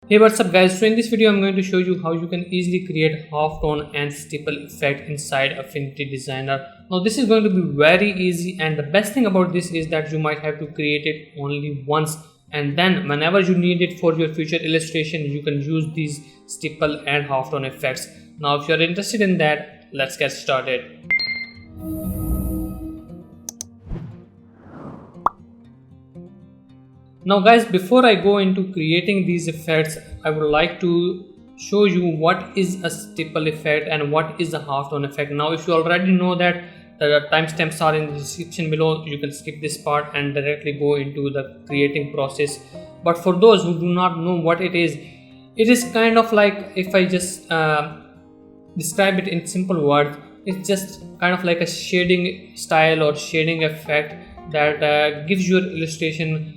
Hey, what's up guys? So in this video I'm going to show you how you can easily create halftone and stipple effect inside Affinity Designer. Now this is going to be very easy, and the best thing about this is that you might have to create it only once, and then whenever you need it for your future illustration you can use these stipple and halftone effects. Now if you're interested in that, let's get started. Now guys, before I go into creating these effects, I would like to show you what is a stipple effect and what is a halftone effect. Now if you already know that, the timestamps are in the description below. You can skip this part and directly go into the creating process. But for those who do not know what it is kind of like, if I just describe it in simple words, it's just kind of like a shading style or shading effect that gives your illustration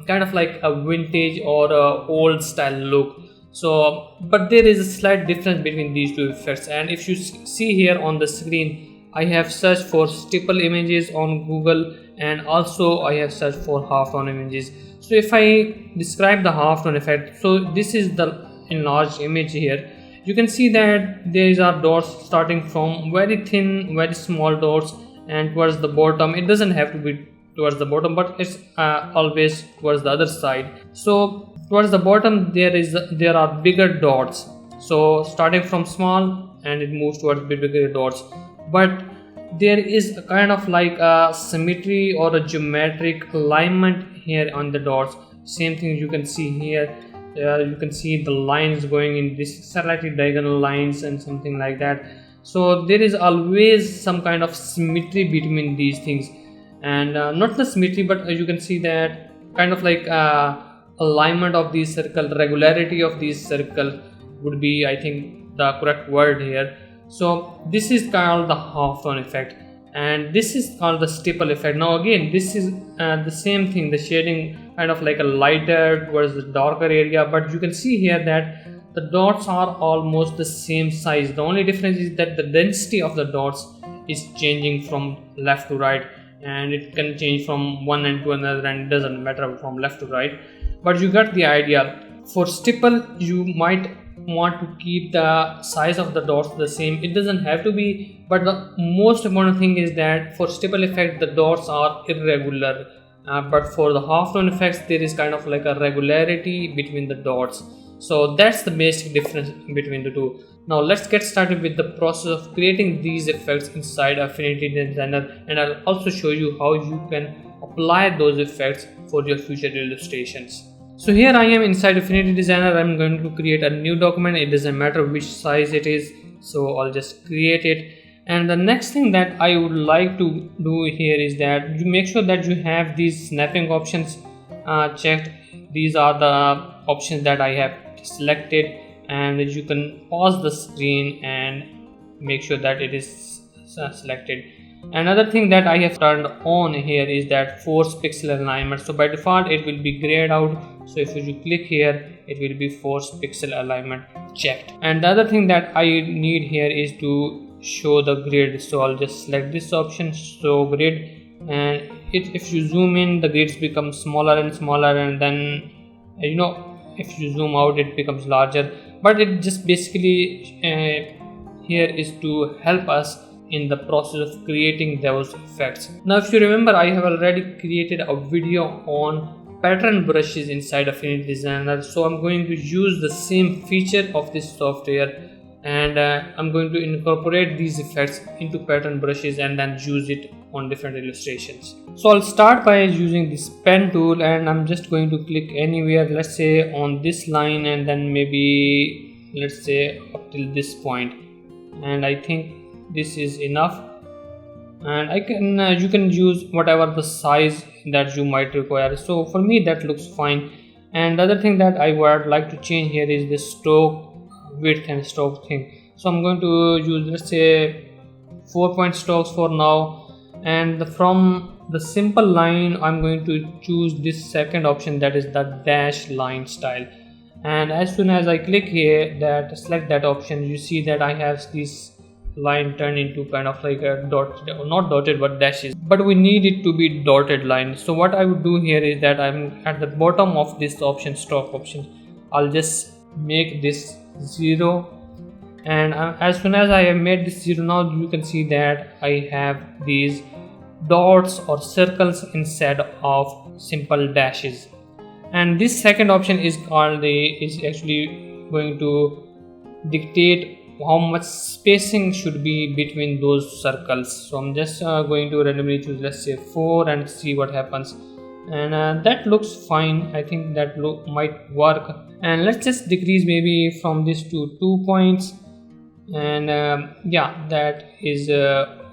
kind of like a vintage or a old style look. So but there is a slight difference between these two effects, and if you see here on the screen, I have searched for stipple images on Google, and also I have searched for halftone images. So if I describe the halftone effect, so this is the enlarged image here. You can see that there are dots starting from very thin, very small dots, and towards the bottom, it doesn't have to be towards the bottom, but it's always towards the other side. So towards the bottom there are bigger dots, so starting from small and it moves towards bigger dots, but there is a kind of like a symmetry or a geometric alignment here on the dots. Same thing you can see here. You can see the lines going in this slightly diagonal lines and something like that. So there is always some kind of symmetry between these things, and not the symmetry, but you can see that kind of like alignment of these circle, regularity of these circle would be, I think, the correct word here. So this is called the halftone effect, and this is called the stipple effect. Now again, this is the same thing, the shading kind of like a lighter towards the darker area, but you can see here that the dots are almost the same size. The only difference is that the density of the dots is changing from left to right, and it can change from one end to another, and it doesn't matter from left to right, but you got the idea. For stipple you might want to keep the size of the dots the same. It doesn't have to be, but the most important thing is that for stipple effect the dots are irregular, but for the halftone effects there is kind of like a regularity between the dots. So that's the basic difference between the two. Now let's get started with the process of creating these effects inside Affinity Designer, and I'll also show you how you can apply those effects for your future illustrations. So here I am inside Affinity Designer. I'm going to create a new document. It doesn't matter which size it is, so I'll just create it. And the next thing that I would like to do here is that you make sure that you have these snapping options checked. These are the options that I have selected, and you can pause the screen and make sure that it is selected. Another thing that I have turned on here is that force pixel alignment. So by default it will be grayed out, so if you click here it will be force pixel alignment checked. And the other thing that I need here is to show the grid, so I'll just select this option, show grid, and if you zoom in the grids become smaller and smaller, and then if you zoom out it becomes larger, but it just basically here is to help us in the process of creating those effects. Now if you remember, I have already created a video on pattern brushes inside Affinity Designer, so I'm going to use the same feature of this software, and I'm going to incorporate these effects into pattern brushes and then use it on different illustrations. So I'll start by using this pen tool, and I'm just going to click anywhere, let's say on this line, and then maybe let's say up till this point, and I think this is enough. And I can you can use whatever the size that you might require. So for me that looks fine. And the other thing that I would like to change here is the stroke width and stroke thing. So I'm going to use, let's say, 4-point strokes for now, and from the simple line I'm going to choose this second option, that is the dash line style. And as soon as I click here, that select that option, you see that I have this line turned into kind of like a dot, not dotted but dashes, but we need it to be dotted line. So what I would do here is that I'm at the bottom of this option, stroke option, I'll just make this 0, and as soon as I have made this 0, now you can see that I have these dots or circles instead of simple dashes. And this second option is called is actually going to dictate how much spacing should be between those circles. So I'm just going to randomly choose, let's say 4, and see what happens. And that looks fine. I think that might work. And let's just decrease maybe from this to 2 points. And yeah, that is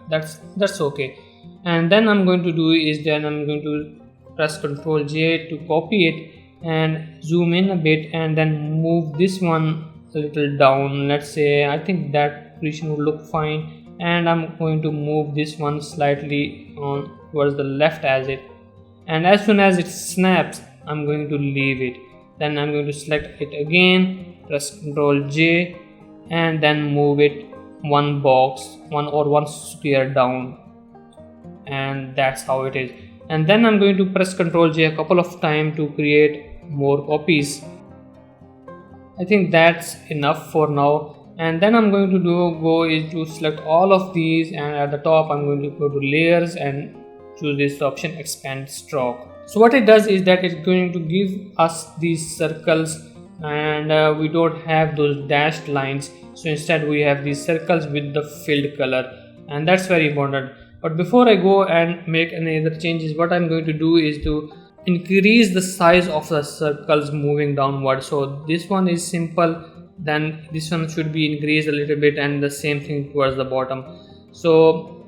that's okay. And then I'm going to do is then I'm going to press Ctrl J to copy it and zoom in a bit, and then move this one a little down. Let's say I think that position would look fine, and I'm going to move this one slightly on towards the left as it, and as soon as it snaps I'm going to leave it. Then I'm going to select it again, press Ctrl J, and then move it one square down, and that's how it is. And then I'm going to press Ctrl J a couple of times to create more copies. I think that's enough for now. And then I'm going to go is to select all of these, and at the top I'm going to go to layers and choose this option, expand stroke. So what it does is that it's going to give us these circles, and we don't have those dashed lines, so instead we have these circles with the filled color, and that's very important. But before I go and make any other changes, what I'm going to do is to increase the size of the circles moving downward. So this one is simple, then this one should be increased a little bit, and the same thing towards the bottom. So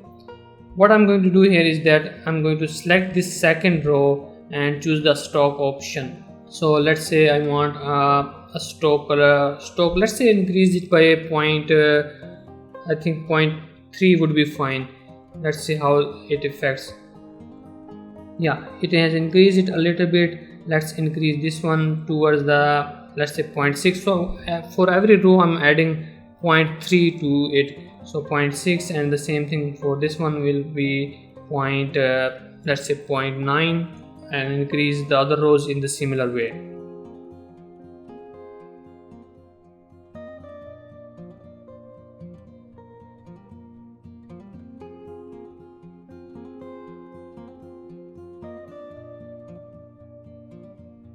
what I'm going to do here is that I'm going to select this second row and choose the stroke option. So let's say I want a stroke, let's say increase it by a point, I think 0.3 would be fine. Let's see how it affects. Yeah, it has increased it a little bit. Let's increase this one towards the, let's say 0.6. So for every row I'm adding 0.3 to it, so 0.6, and the same thing for this one will be let's say 0.9, and increase the other rows in the similar way.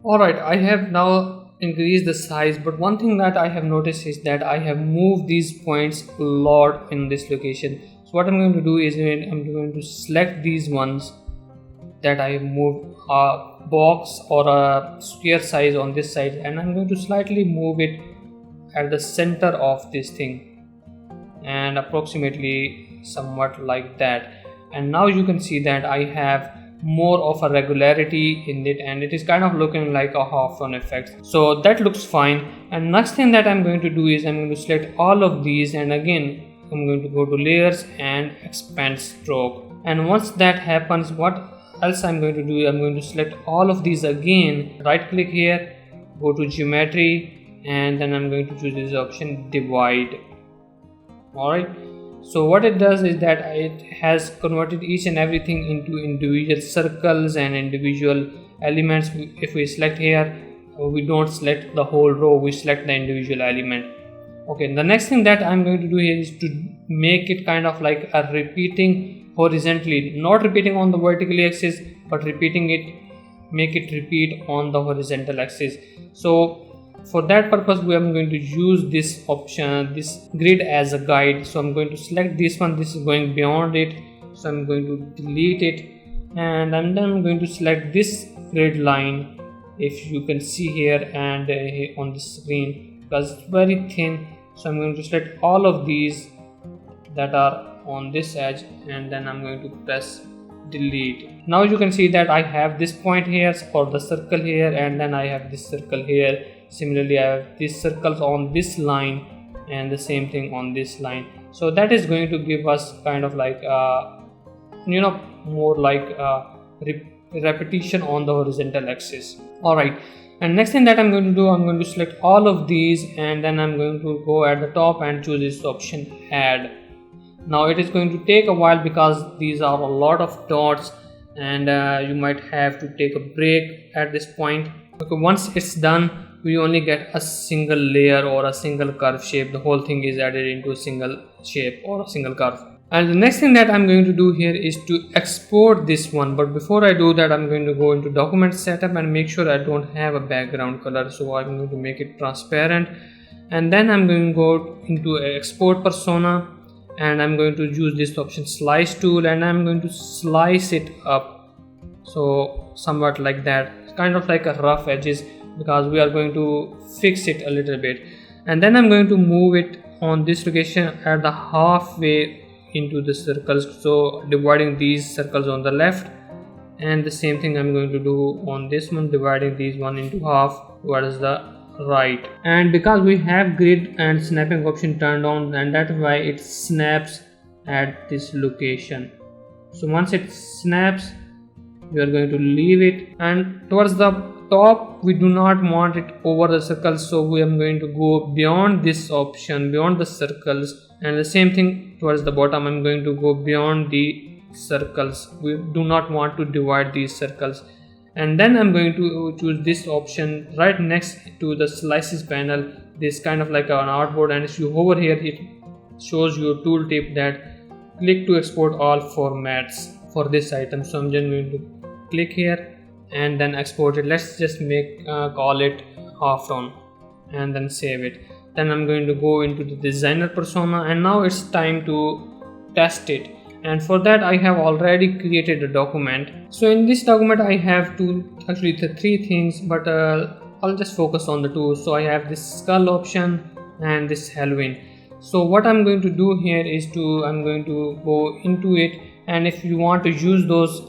Alright, I have now increased the size, but one thing that I have noticed is that I have moved these points a lot in this location. So what I'm going to do is I'm going to select these ones that I have moved a box or a square size on this side, and I'm going to slightly move it at the center of this thing, and approximately somewhat like that. And now you can see that I have more of a regularity in it, and it is kind of looking like a half-tone effect, so that looks fine. And next thing that I'm going to do is I'm going to select all of these, and again I'm going to go to layers and expand stroke. And once that happens, what else I'm going to do, I'm going to select all of these again, right click here, go to geometry, and then I'm going to choose this option, divide. Alright, so what it does is that it has converted each and everything into individual circles and individual elements. If we select here, we don't select the whole row, we select the individual element. Okay, the next thing that I'm going to do here is to make it kind of like a repeating horizontally, not repeating on the vertical axis, but repeating it, make it repeat on the horizontal axis. So for that purpose we are going to use this option, this grid as a guide. So I'm going to select this one, this is going beyond it, so I'm going to delete it, and then I'm going to select this grid line, if you can see here and on the screen, because it's very thin. So I'm going to select all of these that are on this edge, and then I'm going to press delete. Now you can see that I have this point here or the circle here, and then I have this circle here. Similarly, I have these circles on this line and the same thing on this line. So that is going to give us kind of like more like repetition on the horizontal axis. Alright, and next thing that I'm going to do, I'm going to select all of these, and then I'm going to go at the top and choose this option, add. Now it is going to take a while because these are a lot of dots, and you might have to take a break at this point. Okay, once it's done, we only get a single layer or a single curve shape. The whole thing is added into a single shape or a single curve. And the next thing that I'm going to do here is to export this one. But before I do that, I'm going to go into document setup and make sure I don't have a background color. So I'm going to make it transparent, and then I'm going to go into export persona, and I'm going to use this option slice tool, and I'm going to slice it up, so somewhat like that. It's kind of like a rough edges because we are going to fix it a little bit. And then I'm going to move it on this location at the halfway into the circles, so dividing these circles on the left, and the same thing I'm going to do on this one, dividing these one into half towards the right. And because we have grid and snapping option turned on, and that's why it snaps at this location. So once it snaps, we are going to leave it, and towards the top we do not want it over the circles, so we are going to go beyond this option, beyond the circles. And the same thing towards the bottom, I'm going to go beyond the circles. We do not want to divide these circles. And then I'm going to choose this option right next to the slices panel, this kind of like an artboard, and if you hover here, it shows you a tooltip that click to export all formats for this item. So I'm just going to click here and then export it. Let's just call it Halftone and then save it. Then I'm going to go into the designer persona, and now it's time to test it. And for that I have already created a document. So in this document I have three things, but I'll just focus on the two. So I have this skull option and this Halloween. So what I'm going to do here is I'm going to go into it, and if you want to use those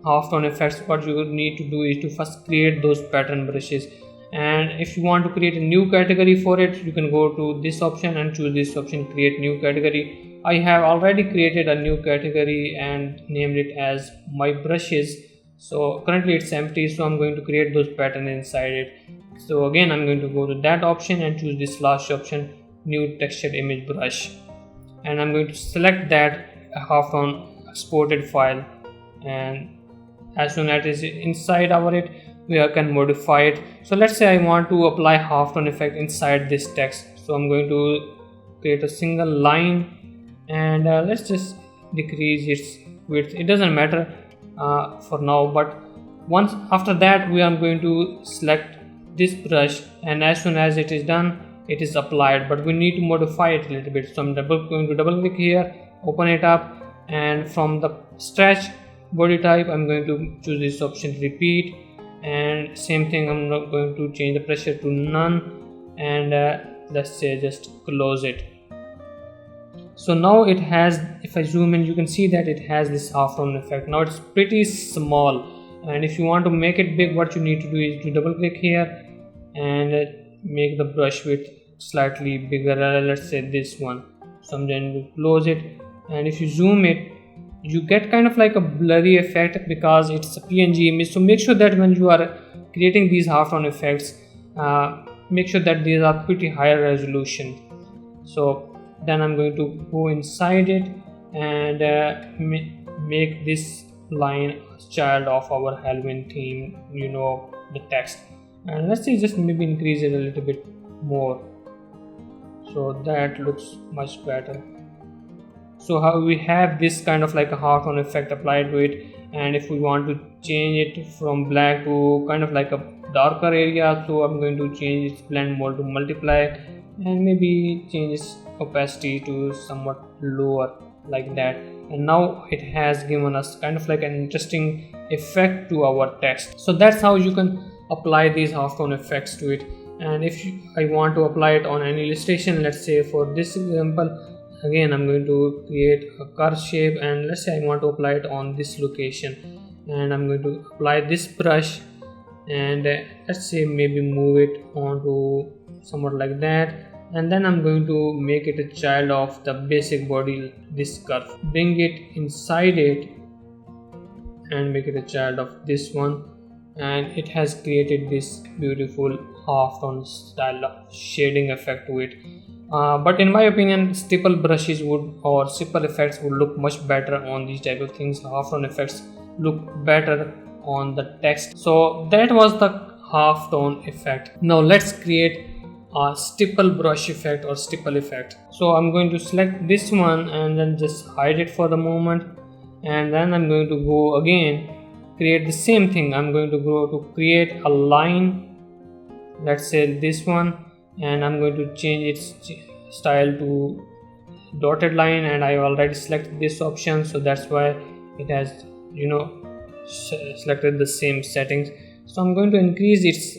halftone effects, what you need to do is to first create those pattern brushes. And if you want to create a new category for it, you can go to this option and choose this option, create new category. I have already created a new category and named it as my brushes. So currently it's empty, so I'm going to create those patterns inside it. So again I'm going to go to that option and choose this last option, new textured image brush, and I'm going to select that halftone exported file, and as soon as it is inside we can modify it. So let's say I want to apply halftone effect inside this text. So I'm going to create a single line, and let's just decrease its width. It doesn't matter for now, but once after that we are going to select this brush, and as soon as it is done, it is applied, but we need to modify it a little bit. So I'm going to double click here, open it up, and from the stretch body type I'm going to choose this option, repeat, and same thing, I'm not going to change the pressure to none, and let's say just close it. So now it has, if I zoom in, you can see that it has this halftone effect. Now it's pretty small, and if you want to make it big, what you need to do is to double click here and make the brush width slightly bigger, let's say this one. So I'm going to close it, and if you zoom it, you get kind of like a blurry effect because it's a PNG image. So make sure that when you are creating these halftone effects, make sure that these are pretty higher resolution. So then I'm going to go inside it and make this line child of our Halloween theme, the text, and let's say just maybe increase it a little bit more, so that looks much better. So how we have this kind of like a halftone effect applied to it, and if we want to change it from black to kind of like a darker area, so I'm going to change its blend mode to multiply, and maybe change its opacity to somewhat lower like that. And now it has given us kind of like an interesting effect to our text. So that's how you can apply these halftone effects to it. And if I want to apply it on any illustration, let's say for this example, again I'm going to create a curve shape, and let's say I want to apply it on this location, and I'm going to apply this brush, and let's say maybe move it onto somewhat like that, and then I'm going to make it a child of the basic body, this curve, bring it inside it and make it a child of this one, and it has created this beautiful halftone style of shading effect to it. But in my opinion, stipple brushes or stipple effects would look much better on these type of things. Halftone effects look better on the text. So that was the half tone effect. Now let's create a stipple brush effect or stipple effect. So I'm going to select this one and then just hide it for the moment, and then I'm going to go again, create the same thing. I'm going to go to create a line, let's say this one, and I'm going to change its style to dotted line, and I already selected this option, so that's why it has selected the same settings. So I'm going to increase its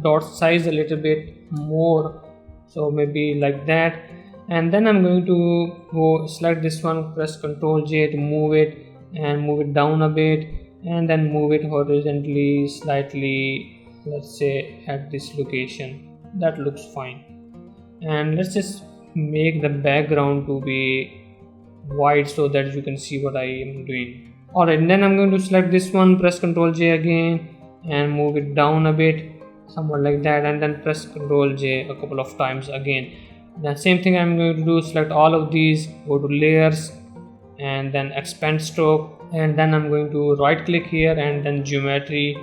dot size a little bit more, so maybe like that, and then I'm going to go select this one, press Ctrl J to move it and move it down a bit, and then move it horizontally slightly, let's say at this location. That looks fine, and let's just make the background to be white so that you can see what I am doing. Alright, then I'm going to select this one, press Ctrl J again and move it down a bit, somewhat like that, and then press Ctrl J a couple of times again. The same thing I'm going to do, select all of these, go to layers and then expand stroke, and then I'm going to right click here and then geometry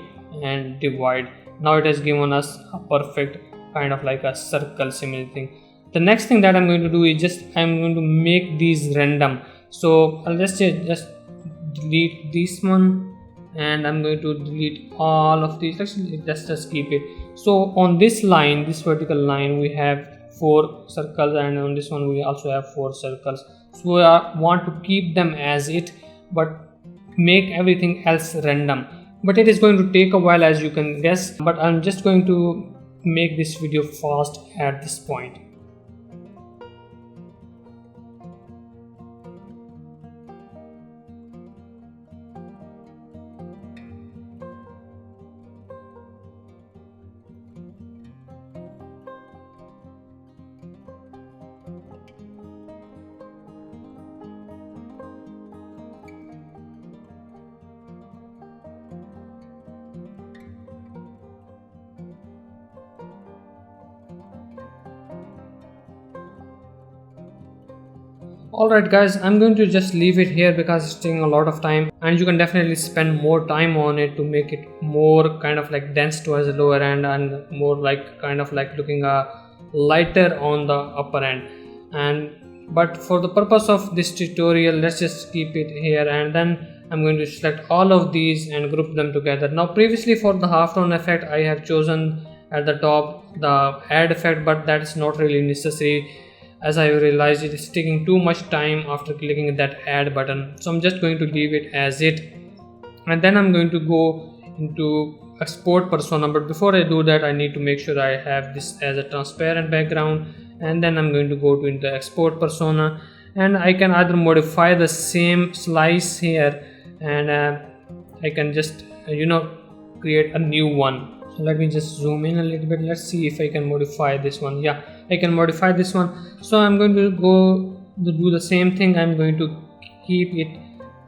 and divide. Now it has given us a perfect kind of like a circle similar thing. The next thing that I'm going to do is I'm going to make these random. So I'll just delete this one, and I'm going to delete all of these. Let's just keep it. So on this line, this vertical line, we have 4 circles, and on this one we also have 4 circles. So we want to keep them as it, but make everything else random. But it is going to take a while, as you can guess, but I'm just going to make this video fast at this point. Alright guys, I'm going to just leave it here because it's taking a lot of time, and you can definitely spend more time on it to make it more kind of like dense towards the lower end and more like kind of like looking lighter on the upper end. But for the purpose of this tutorial, let's just keep it here, and then I'm going to select all of these and group them together. Now previously for the halftone effect, I have chosen at the top the add effect, but that is not really necessary, as I realized it is taking too much time after clicking that add button. So I'm just going to leave it as it, and then I'm going to go into export persona. But before I do that, I need to make sure I have this as a transparent background, and then I'm going to go to into export persona, and I can either modify the same slice here, and I can just create a new one. So let me just zoom in a little bit. Let's see if I can modify this one. Yeah, I can modify this one. So I'm going to go to do the same thing. I'm going to keep it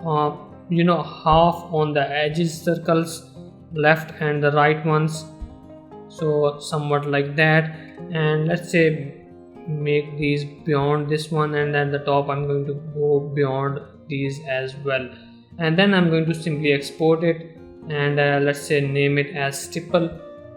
half on the edges circles, left and the right ones, so somewhat like that. And let's say make these beyond this one, and at the top I'm going to go beyond these as well, and then I'm going to simply export it, and let's say name it as stipple,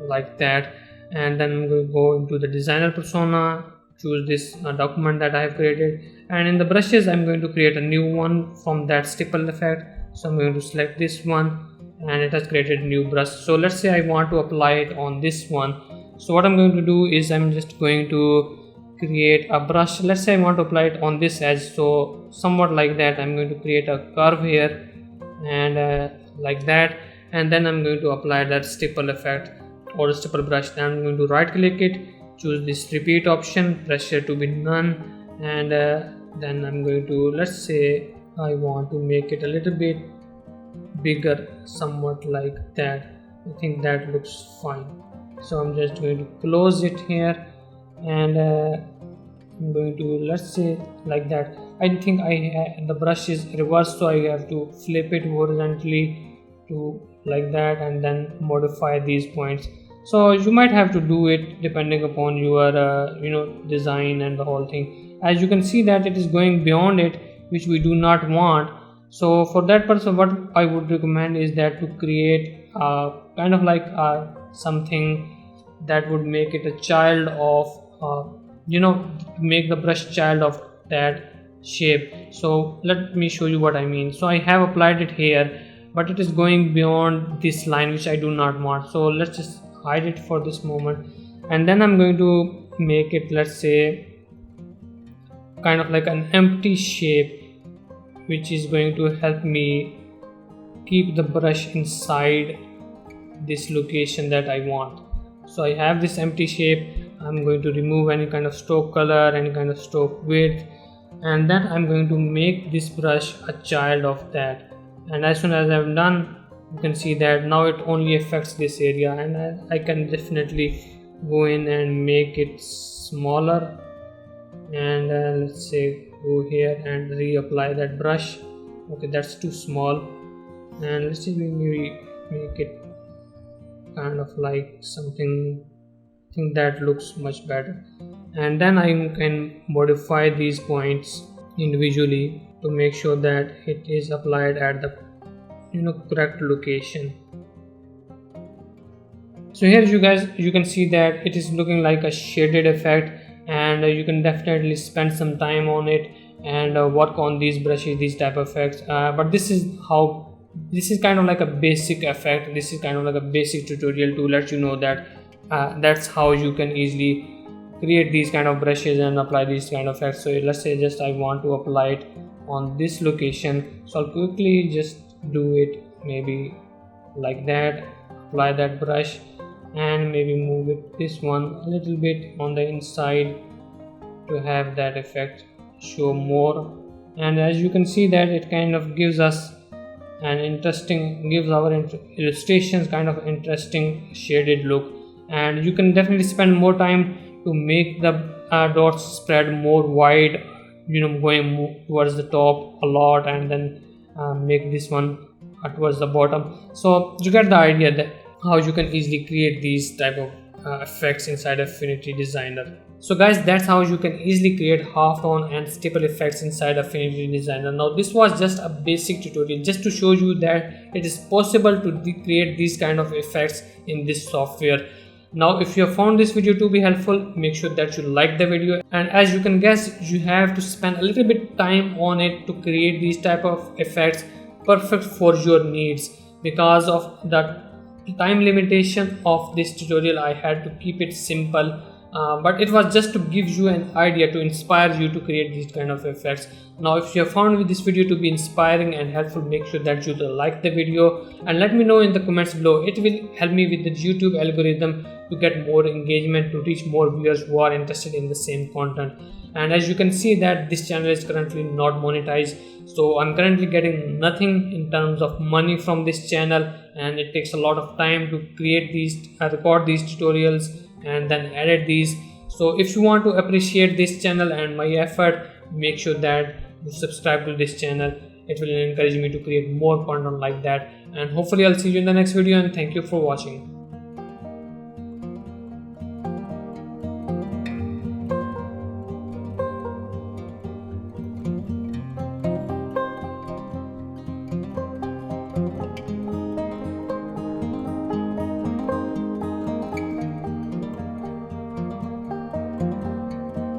like that. And then I'm going to go into the designer persona, choose this document that I have created, and in the brushes I'm going to create a new one from that stipple effect. So I'm going to select this one, and it has created a new brush. So let's say I want to apply it on this one. So what I'm going to do is I'm just going to create a brush. Let's say I want to apply it on this edge, so somewhat like that. I'm going to create a curve here, and like that, and then I'm going to apply that stipple effect or stipple brush. Then I'm going to right click it, choose this repeat option, pressure to be none, and then I'm going to, let's say I want to make it a little bit bigger, somewhat like that. I think that looks fine. So I'm just going to close it here, and I'm going to, let's say like that. I think the brush is reversed, so I have to flip it horizontally to like that, and then modify these points. So you might have to do it depending upon your design and the whole thing. As you can see that it is going beyond it, which we do not want. So for that purpose, what I would recommend is that to create a kind of like something that would make it a child of make the brush child of that shape. So let me show you what I mean. So I have applied it here, but it is going beyond this line, which I do not want. So let's just hide it for this moment, and then I'm going to make it, let's say, kind of like an empty shape, which is going to help me keep the brush inside this location that I want. So I have this empty shape. I'm going to remove any kind of stroke color, any kind of stroke width, and then I'm going to make this brush a child of that. And as soon as I'm done, you can see that now it only affects this area, and I can definitely go in and make it smaller, and let's say go here and reapply that brush. Okay, that's too small, and let's see, we make it kind of like something, I think that looks much better. And then I can modify these points individually to make sure that it is applied at the correct location. So here you can see that it is looking like a shaded effect, and you can definitely spend some time on it and work on these brushes, these type of effects, but this is kind of like a basic effect. This is kind of like a basic tutorial to let you know that that's how you can easily create these kind of brushes and apply these kind of effects. So let's say just I want to apply it on this location, so I'll quickly just do it maybe like that, apply that brush, and maybe move it this one a little bit on the inside to have that effect show more. And as you can see that it kind of gives us gives our illustrations kind of interesting shaded look. And you can definitely spend more time to make the dots spread more wide, going towards the top a lot, and then make this one towards the bottom. So you get the idea that how you can easily create these type of effects inside Affinity Designer. So guys, that's how you can easily create halftone and stipple effects inside Affinity Designer. Now this was just a basic tutorial just to show you that it is possible to create these kind of effects in this software. Now if you have found this video to be helpful, make sure that you like the video, and as you can guess, you have to spend a little bit time on it to create these type of effects perfect for your needs. Because of the time limitation of this tutorial, I had to keep it simple, but it was just to give you an idea, to inspire you to create these kind of effects. Now if you have found this video to be inspiring and helpful, make sure that you like the video and let me know in the comments below. It will help me with the YouTube algorithm to get more engagement, to reach more viewers who are interested in the same content. And as you can see that this channel is currently not monetized, so I'm currently getting nothing in terms of money from this channel, and it takes a lot of time to create these record these tutorials and then edit these. So if you want to appreciate this channel and my effort, make sure that you subscribe to this channel. It will encourage me to create more content like that, and hopefully I'll see you in the next video, and thank you for watching.